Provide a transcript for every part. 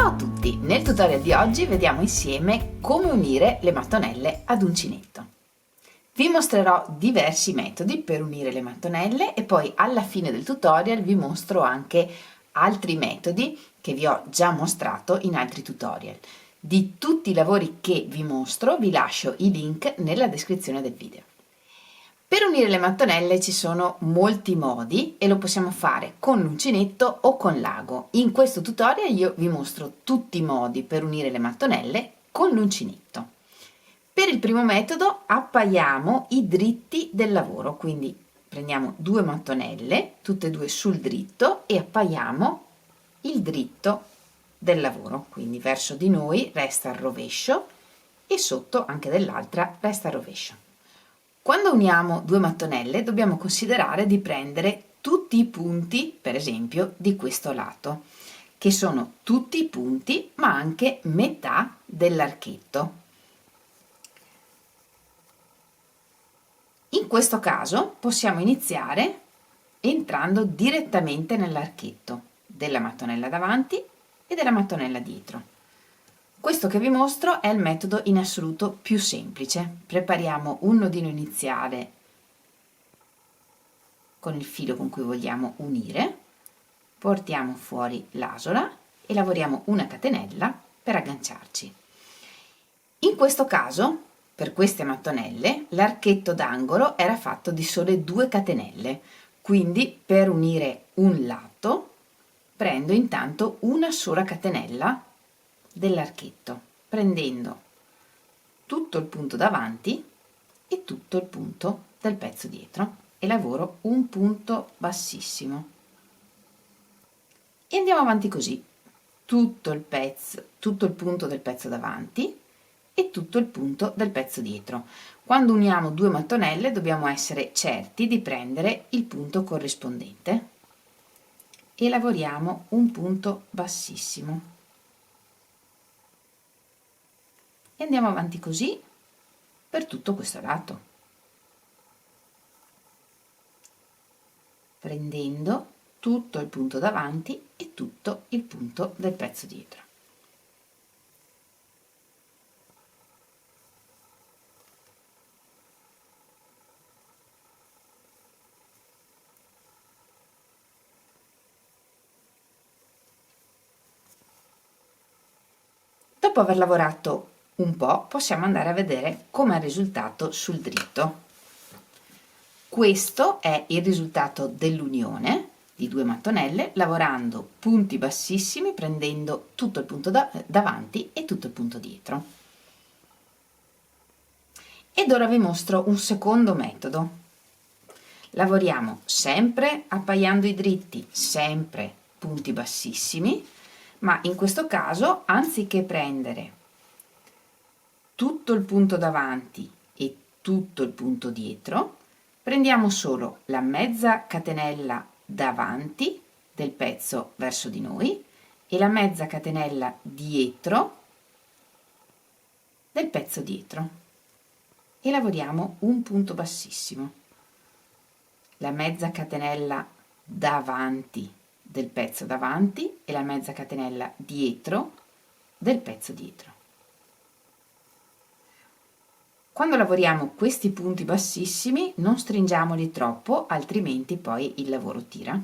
Ciao a tutti! Nel tutorial di oggi vediamo insieme come unire le mattonelle ad uncinetto. Vi mostrerò diversi metodi per unire le mattonelle e poi alla fine del tutorial vi mostro anche altri metodi che vi ho già mostrato in altri tutorial. Di tutti i lavori che vi mostro vi lascio i link nella descrizione del video. Per unire le mattonelle ci sono molti modi e lo possiamo fare con l'uncinetto o con l'ago. In questo tutorial io vi mostro tutti i modi per unire le mattonelle con l'uncinetto. Per il primo metodo appaiamo i dritti del lavoro, quindi prendiamo due mattonelle, tutte e due sul dritto, e appaiamo il dritto del lavoro, quindi verso di noi resta al rovescio e sotto anche dell'altra resta al rovescio. Quando uniamo due mattonelle dobbiamo considerare di prendere tutti i punti, per esempio, di questo lato, che sono tutti i punti ma anche metà dell'archetto. In questo caso possiamo iniziare entrando direttamente nell'archetto della mattonella davanti e della mattonella dietro. Questo che vi mostro è il metodo in assoluto più semplice. Prepariamo un nodino iniziale con il filo con cui vogliamo unire, portiamo fuori l'asola e lavoriamo una catenella per agganciarci. In questo caso, per queste mattonelle, l'archetto d'angolo era fatto di sole 2 catenelle, quindi per unire un lato prendo intanto una sola catenella dell'archetto, prendendo tutto il punto davanti e tutto il punto del pezzo dietro e lavoro un punto bassissimo e andiamo avanti così, tutto il punto del pezzo davanti e tutto il punto del pezzo dietro. Quando uniamo due mattonelle dobbiamo essere certi di prendere il punto corrispondente e lavoriamo un punto bassissimo. E andiamo avanti così per tutto questo lato, prendendo tutto il punto davanti e tutto il punto del pezzo dietro. Dopo aver lavorato un po' possiamo andare a vedere com'è il risultato sul dritto. Questo è il risultato dell'unione di due mattonelle lavorando punti bassissimi, prendendo tutto il punto davanti e tutto il punto dietro. Ed ora vi mostro un secondo metodo. Lavoriamo sempre appaiando i dritti, sempre punti bassissimi, ma in questo caso anziché prendere tutto il punto davanti e tutto il punto dietro, prendiamo solo la mezza catenella davanti del pezzo verso di noi e la mezza catenella dietro del pezzo dietro e lavoriamo un punto bassissimo. La mezza catenella davanti del pezzo davanti e la mezza catenella dietro del pezzo dietro. Quando lavoriamo questi punti bassissimi non stringiamoli troppo, altrimenti poi il lavoro tira.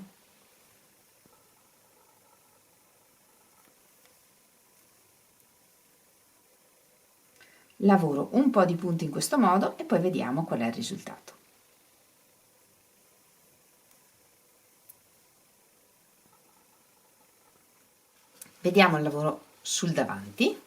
Lavoro un po' di punti in questo modo e poi vediamo qual è il risultato. Vediamo il lavoro sul davanti.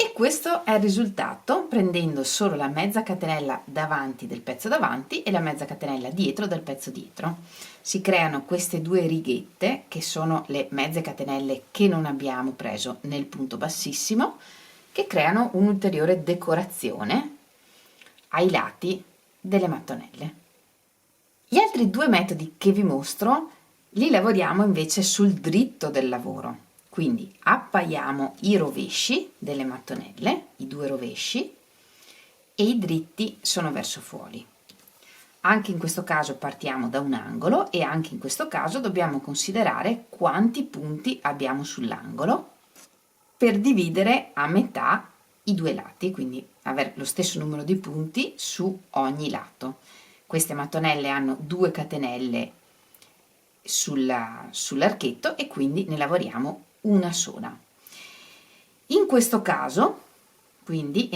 E questo è il risultato prendendo solo la mezza catenella davanti del pezzo davanti e la mezza catenella dietro del pezzo dietro. Si creano queste due righette che sono le mezze catenelle che non abbiamo preso nel punto bassissimo, che creano un'ulteriore decorazione ai lati delle mattonelle. Gli altri due metodi che vi mostro li lavoriamo invece sul dritto del lavoro. Quindi appaiamo i rovesci delle mattonelle, i due rovesci, e i dritti sono verso fuori. Anche in questo caso partiamo da un angolo e anche in questo caso dobbiamo considerare quanti punti abbiamo sull'angolo per dividere a metà i due lati, quindi avere lo stesso numero di punti su ogni lato. Queste mattonelle hanno 2 catenelle sull'archetto e quindi ne lavoriamo una sola. In questo caso, quindi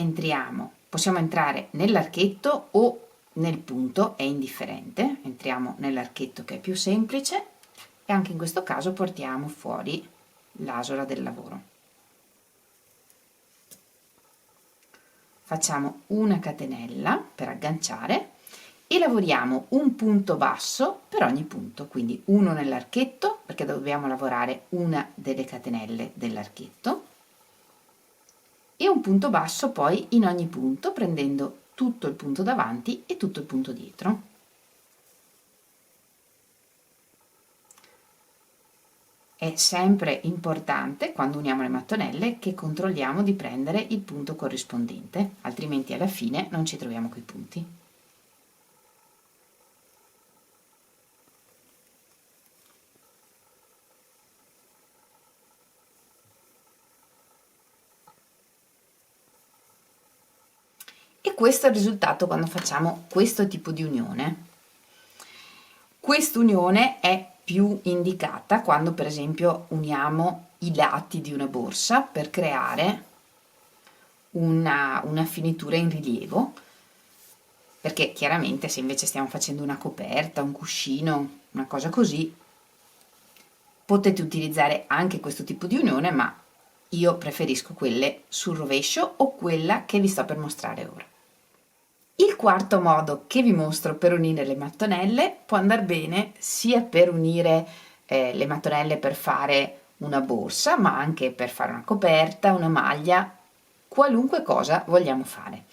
possiamo entrare nell'archetto o nel punto, è indifferente, entriamo nell'archetto che è più semplice e anche in questo caso portiamo fuori l'asola del lavoro. Facciamo una catenella per agganciare e lavoriamo un punto basso per ogni punto, quindi uno nell'archetto perché dobbiamo lavorare una delle catenelle dell'archetto e un punto basso poi in ogni punto prendendo tutto il punto davanti e tutto il punto dietro. È sempre importante quando uniamo le mattonelle che controlliamo di prendere il punto corrispondente, altrimenti alla fine non ci troviamo coi punti. E questo è il risultato quando facciamo questo tipo di unione. Quest'unione è più indicata quando per esempio uniamo i lati di una borsa per creare una finitura in rilievo, perché chiaramente se invece stiamo facendo una coperta, un cuscino, una cosa così, potete utilizzare anche questo tipo di unione, ma io preferisco quelle sul rovescio o quella che vi sto per mostrare ora. Il quarto modo che vi mostro per unire le mattonelle può andare bene sia per unire le mattonelle per fare una borsa, ma anche per fare una coperta, una maglia, qualunque cosa vogliamo fare.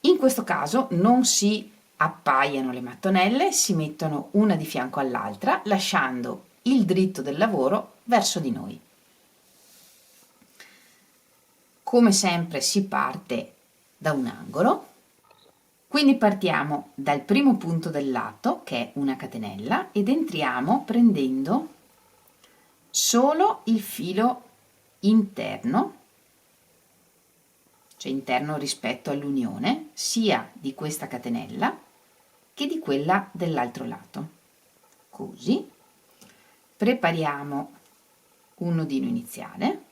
In questo caso non si appaiano le mattonelle, si mettono una di fianco all'altra, lasciando il dritto del lavoro verso di noi. Come sempre si parte da un angolo. Quindi partiamo dal primo punto del lato, che è una catenella, ed entriamo prendendo solo il filo interno, cioè interno rispetto all'unione, sia di questa catenella che di quella dell'altro lato. Così. Prepariamo un nodino iniziale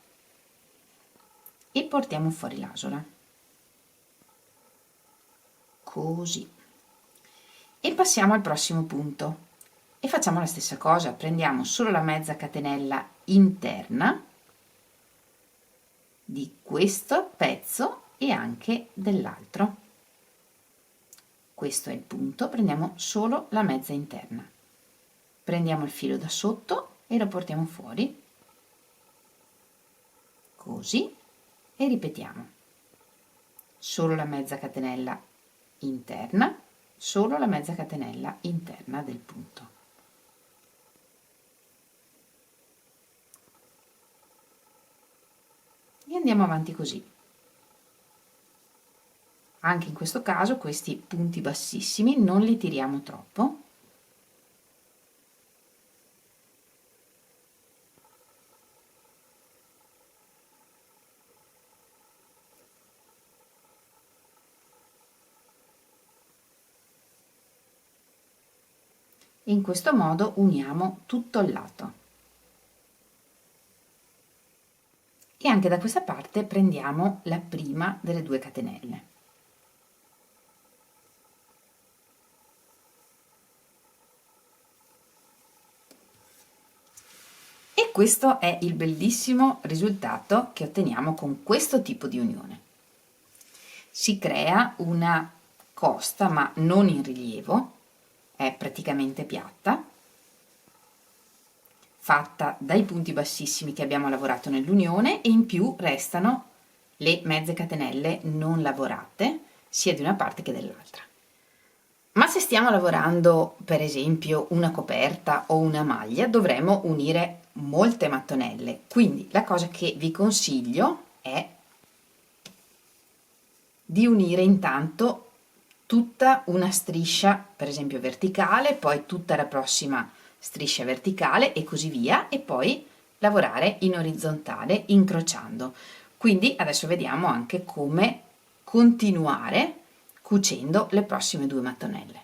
e portiamo fuori l'asola. Così, e passiamo al prossimo punto e facciamo la stessa cosa, prendiamo solo la mezza catenella interna di questo pezzo e anche dell'altro. Questo è il punto, prendiamo solo la mezza interna, prendiamo il filo da sotto e lo portiamo fuori, così, e ripetiamo solo la mezza catenella interna, solo la mezza catenella interna del punto. E andiamo avanti così. Anche in questo caso questi punti bassissimi non li tiriamo troppo. In questo modo uniamo tutto il lato e anche da questa parte prendiamo la prima delle 2 catenelle. E questo è il bellissimo risultato che otteniamo con questo tipo di unione. Si crea una costa, ma non in rilievo, è praticamente piatta, fatta dai punti bassissimi che abbiamo lavorato nell'unione e in più restano le mezze catenelle non lavorate sia di una parte che dell'altra. Ma se stiamo lavorando per esempio una coperta o una maglia dovremo unire molte mattonelle, quindi la cosa che vi consiglio è di unire intanto tutta una striscia, per esempio verticale, poi tutta la prossima striscia verticale e così via, e poi lavorare in orizzontale incrociando. Quindi adesso vediamo anche come continuare cucendo le prossime 2 mattonelle.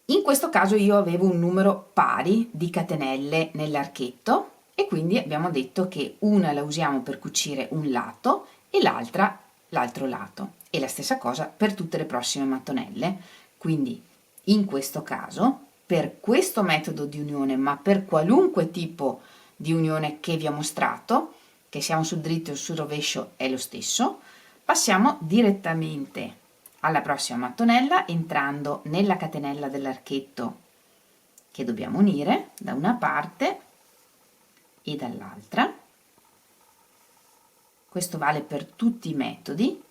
In questo caso io avevo un numero pari di catenelle nell'archetto e quindi abbiamo detto che una la usiamo per cucire un lato e l'altra l'altro lato, e la stessa cosa per tutte le prossime mattonelle. Quindi in questo caso, per questo metodo di unione, ma per qualunque tipo di unione che vi ho mostrato, che siamo sul dritto o sul rovescio è lo stesso, passiamo direttamente alla prossima mattonella entrando nella catenella dell'archetto che dobbiamo unire da una parte e dall'altra. Questo vale per tutti i metodi.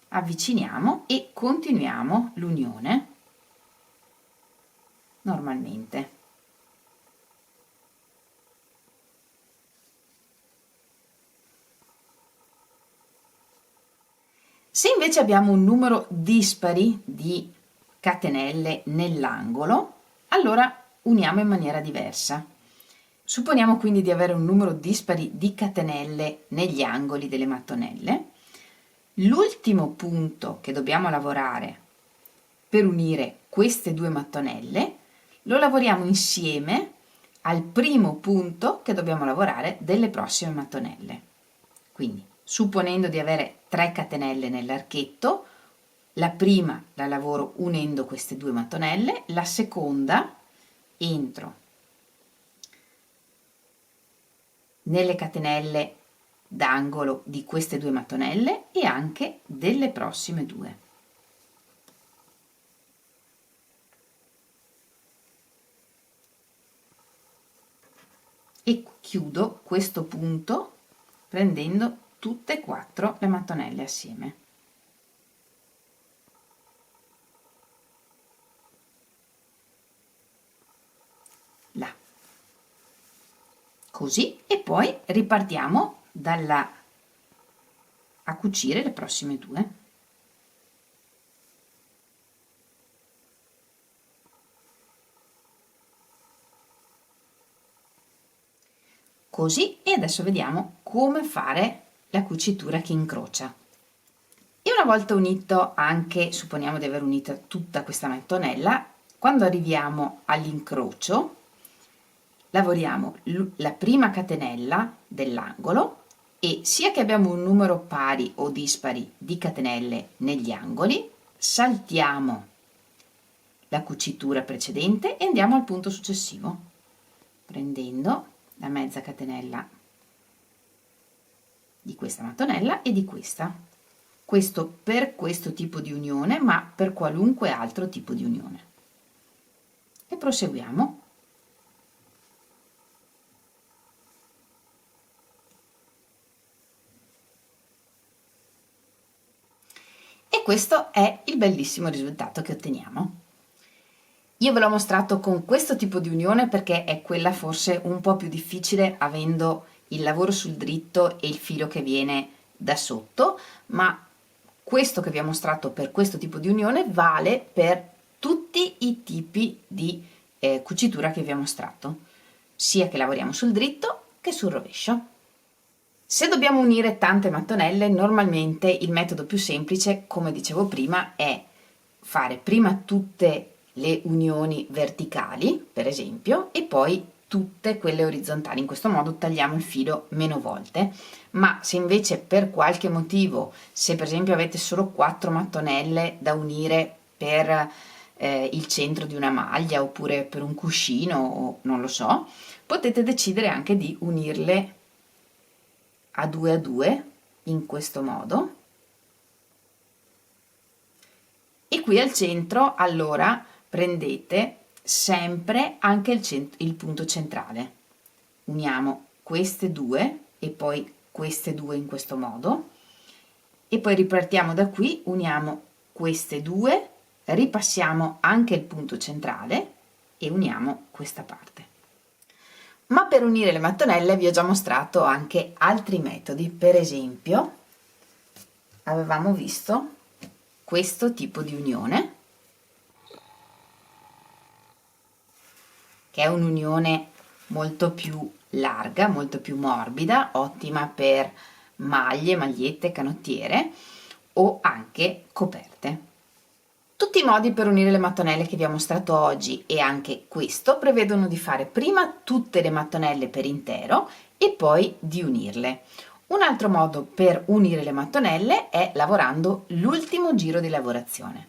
Avviciniamo e continuiamo l'unione normalmente. Se invece abbiamo un numero dispari di catenelle nell'angolo, allora uniamo in maniera diversa. Supponiamo quindi di avere un numero dispari di catenelle negli angoli delle mattonelle. L'ultimo punto che dobbiamo lavorare per unire queste 2 mattonelle lo lavoriamo insieme al primo punto che dobbiamo lavorare delle prossime mattonelle. Quindi, supponendo di avere 3 catenelle nell'archetto, la prima la lavoro unendo queste 2 mattonelle, la seconda entro nelle catenelle d'angolo di queste 2 mattonelle e anche delle prossime 2. E chiudo questo punto prendendo tutte e 4 le mattonelle assieme. Là. Così, e poi ripartiamo a cucire le prossime 2. Così, e adesso vediamo come fare la cucitura che incrocia. E una volta unito anche, supponiamo di aver unito tutta questa mattonella, quando arriviamo all'incrocio lavoriamo la prima catenella dell'angolo e sia che abbiamo un numero pari o dispari di catenelle negli angoli, saltiamo la cucitura precedente e andiamo al punto successivo, prendendo la mezza catenella di questa mattonella e di questa. Questo per questo tipo di unione, ma per qualunque altro tipo di unione. E proseguiamo. E questo è il bellissimo risultato che otteniamo. Io ve l'ho mostrato con questo tipo di unione perché è quella forse un po' più difficile, avendo il lavoro sul dritto e il filo che viene da sotto, ma questo che vi ho mostrato per questo tipo di unione vale per tutti i tipi di cucitura che vi ho mostrato, sia che lavoriamo sul dritto che sul rovescio. Se dobbiamo unire tante mattonelle, normalmente il metodo più semplice, come dicevo prima, è fare prima tutte le unioni verticali, per esempio, e poi tutte quelle orizzontali. In questo modo tagliamo il filo meno volte. Ma se invece per qualche motivo, se per esempio avete solo 4 mattonelle da unire per il centro di una maglia oppure per un cuscino o non lo so, potete decidere anche di unirle a 2 in questo modo. E qui al centro allora prendete sempre anche il punto centrale, uniamo queste 2 e poi queste 2 in questo modo e poi ripartiamo da qui, uniamo queste 2, ripassiamo anche il punto centrale e uniamo questa parte. Ma per unire le mattonelle vi ho già mostrato anche altri metodi, per esempio avevamo visto questo tipo di unione che è un'unione molto più larga, molto più morbida, ottima per maglie, magliette, canottiere o anche coperte. Tutti i modi per unire le mattonelle che vi ho mostrato oggi e anche questo prevedono di fare prima tutte le mattonelle per intero e poi di unirle. Un altro modo per unire le mattonelle è lavorando l'ultimo giro di lavorazione.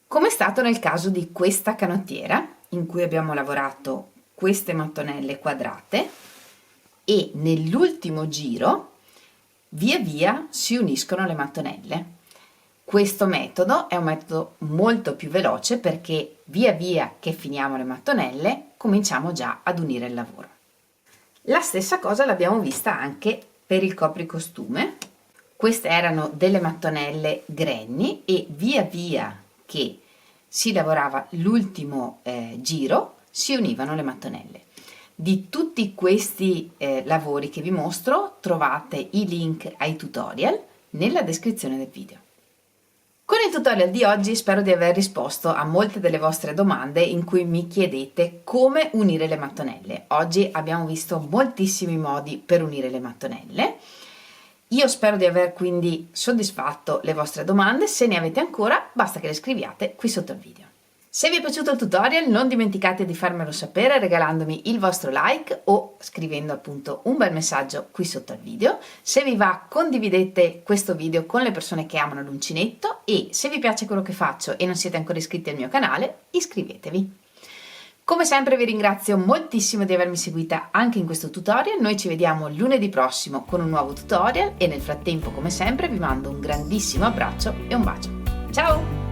Come è stato nel caso di questa canottiera, in cui abbiamo lavorato queste mattonelle quadrate e nell'ultimo giro via via si uniscono le mattonelle. Questo metodo è un metodo molto più veloce perché via via che finiamo le mattonelle cominciamo già ad unire il lavoro. La stessa cosa l'abbiamo vista anche per il copricostume. Queste erano delle mattonelle granny e via via che si lavorava l'ultimo giro si univano le mattonelle. Di tutti questi lavori che vi mostro trovate i link ai tutorial nella descrizione del video. Con il tutorial di oggi spero di aver risposto a molte delle vostre domande in cui mi chiedete come unire le mattonelle. Oggi abbiamo visto moltissimi modi per unire le mattonelle. Io spero di aver quindi soddisfatto le vostre domande. Se ne avete ancora, basta che le scriviate qui sotto il video. Se vi è piaciuto il tutorial non dimenticate di farmelo sapere regalandomi il vostro like o scrivendo appunto un bel messaggio qui sotto al video. Se vi va condividete questo video con le persone che amano l'uncinetto e se vi piace quello che faccio e non siete ancora iscritti al mio canale iscrivetevi. Come sempre vi ringrazio moltissimo di avermi seguita anche in questo tutorial. Noi ci vediamo lunedì prossimo con un nuovo tutorial e nel frattempo come sempre vi mando un grandissimo abbraccio e un bacio. Ciao!